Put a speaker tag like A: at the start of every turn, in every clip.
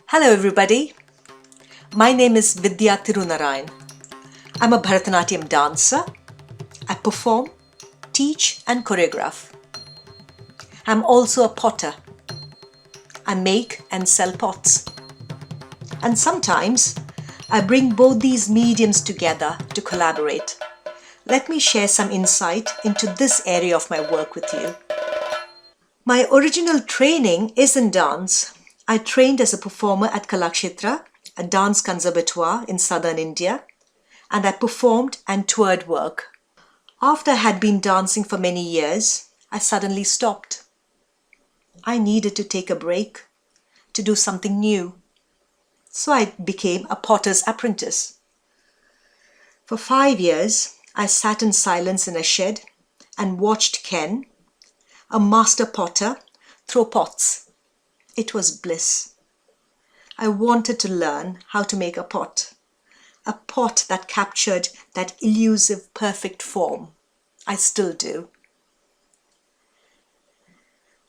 A: Hello everybody, my name is Vidya Thirunarayan. I'm a Bharatanatyam dancer. I perform, teach and choreograph. I'm also a potter. I make and sell pots. And sometimes I bring both these mediums together to collaborate. Let me share some insight into this area of my work with you. My original training is in dance. I trained as a performer at Kala Ghoda, a dance conservatoire in southern India, and I performed and toured work. After I had been dancing for many years, I suddenly stopped. I needed to take a break, to do something new. So I became a potter's apprentice. For 5 years, I sat in silence in a shed and watched Ken, a master potter, throw pots. It was bliss. I wanted to learn how to make a pot that captured that elusive, perfect form. I still do.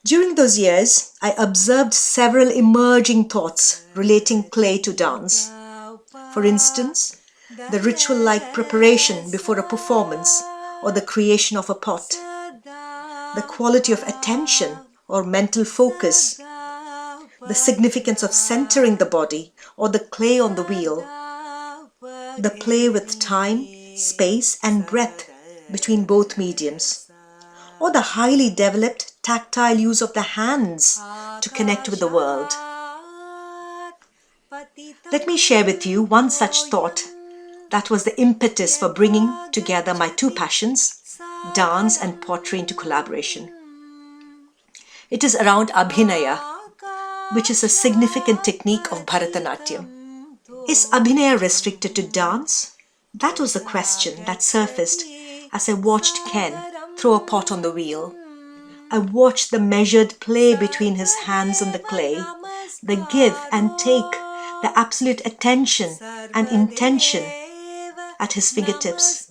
A: During those years, I observed several emerging thoughts relating clay to dance. For instance, the ritual-like preparation before a performance or the creation of a pot, the quality of attention or mental focus, the significance of centering the body or the clay on the wheel, the play with time, space and breath between both mediums, or the highly developed tactile use of the hands to connect with the world. Let me share with you one such thought that was the impetus for bringing together my two passions, dance and pottery, into collaboration. It is around Abhinaya, which is a significant technique of Bharatanatyam. Is Abhinaya restricted to dance? That was the question that surfaced as I watched Ken throw a pot on the wheel. I watched the measured play between his hands and the clay, the give and take, the absolute attention and intention at his fingertips.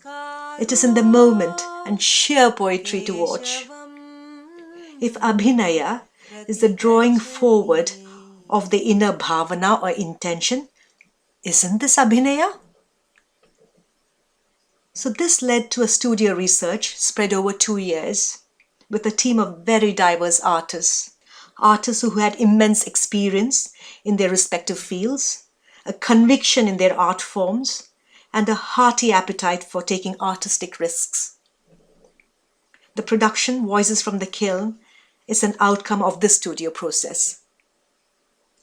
A: It is in the moment and sheer poetry to watch. If Abhinaya is the drawing forward of the inner bhavana or intention, isn't this Abhinaya? So this led to a studio research spread over 2 years with a team of very diverse artists who had immense experience in their respective fields, a conviction in their art forms, and a hearty appetite for taking artistic risks. The production, Voices from the Kiln, is an outcome of this studio process.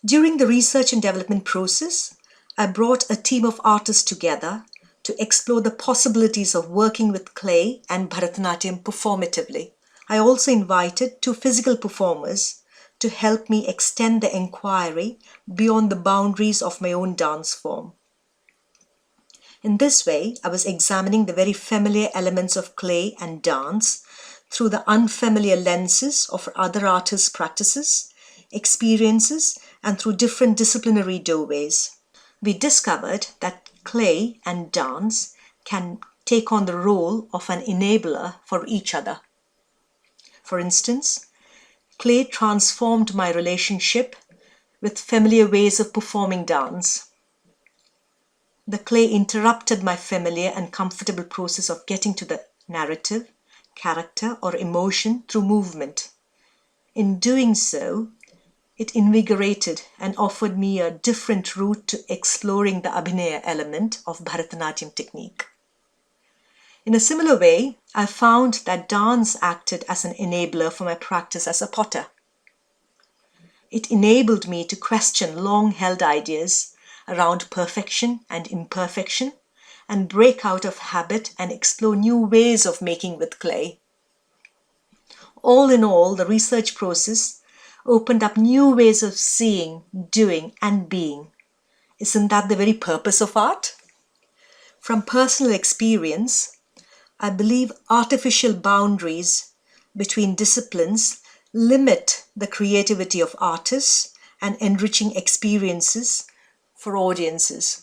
A: During the research and development process, I brought a team of artists together to explore the possibilities of working with clay and Bharatanatyam performatively. I also invited 2 physical performers to help me extend the inquiry beyond the boundaries of my own dance form. In this way, I was examining the very familiar elements of clay and dance through the unfamiliar lenses of other artists' practices, experiences, and through different disciplinary doorways. We discovered that clay and dance can take on the role of an enabler for each other. For instance, clay transformed my relationship with familiar ways of performing dance. The clay interrupted my familiar and comfortable process of getting to the narrative, character, or emotion through movement. In doing so, it invigorated and offered me a different route to exploring the Abhinaya element of Bharatanatyam technique. In a similar way, I found that dance acted as an enabler for my practice as a potter. It enabled me to question long-held ideas around perfection and imperfection and break out of habit and explore new ways of making with clay. All in all, the research process opened up new ways of seeing, doing, and being. Isn't that the very purpose of art? From personal experience, I believe artificial boundaries between disciplines limit the creativity of artists and enriching experiences for audiences.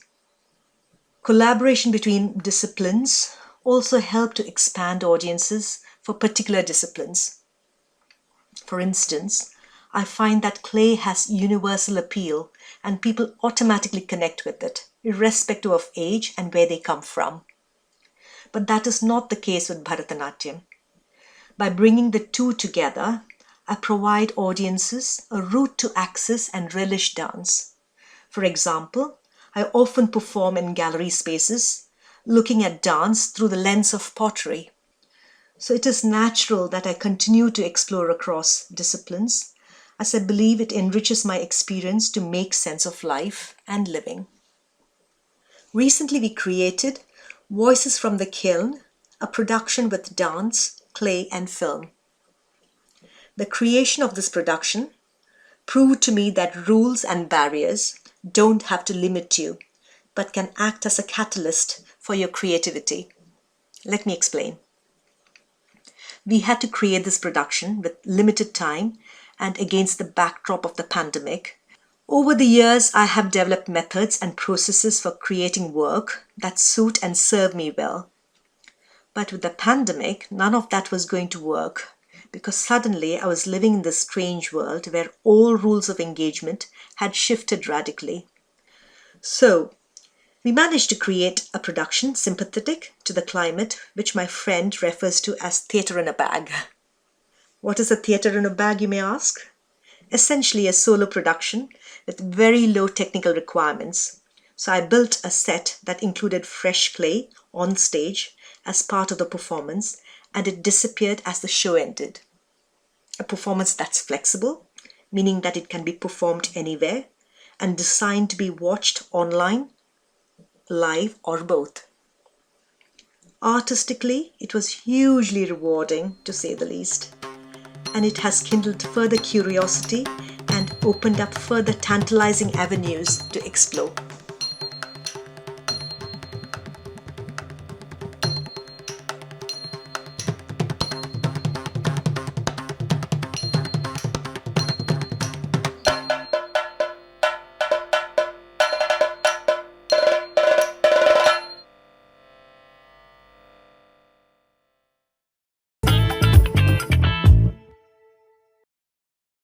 A: Collaboration between disciplines also help to expand audiences for particular disciplines. For instance, I find that clay has universal appeal and people automatically connect with it, irrespective of age and where they come from. But that is not the case with Bharatanatyam. By bringing the two together, I provide audiences a route to access and relish dance. For example, I often perform in gallery spaces, looking at dance through the lens of pottery. So it is natural that I continue to explore across disciplines, as I believe it enriches my experience to make sense of life and living. Recently, we created Voices from the Kiln, a production with dance, clay, and film. The creation of this production proved to me that rules and barriers don't have to limit you, but can act as a catalyst for your creativity. Let me explain. We had to create this production with limited time and against the backdrop of the pandemic. Over the years, I have developed methods and processes for creating work that suit and serve me well. But with the pandemic, none of that was going to work because suddenly I was living in this strange world where all rules of engagement had shifted radically. So, we managed to create a production sympathetic to the climate, which my friend refers to as theatre in a bag. What is a theatre in a bag, you may ask? Essentially a solo production with very low technical requirements. So I built a set that included fresh clay on stage as part of the performance, and it disappeared as the show ended. A performance that's flexible, meaning that it can be performed anywhere, and designed to be watched online, live, or both. Artistically, it was hugely rewarding, to say the least, and it has kindled further curiosity and opened up further tantalizing avenues to explore.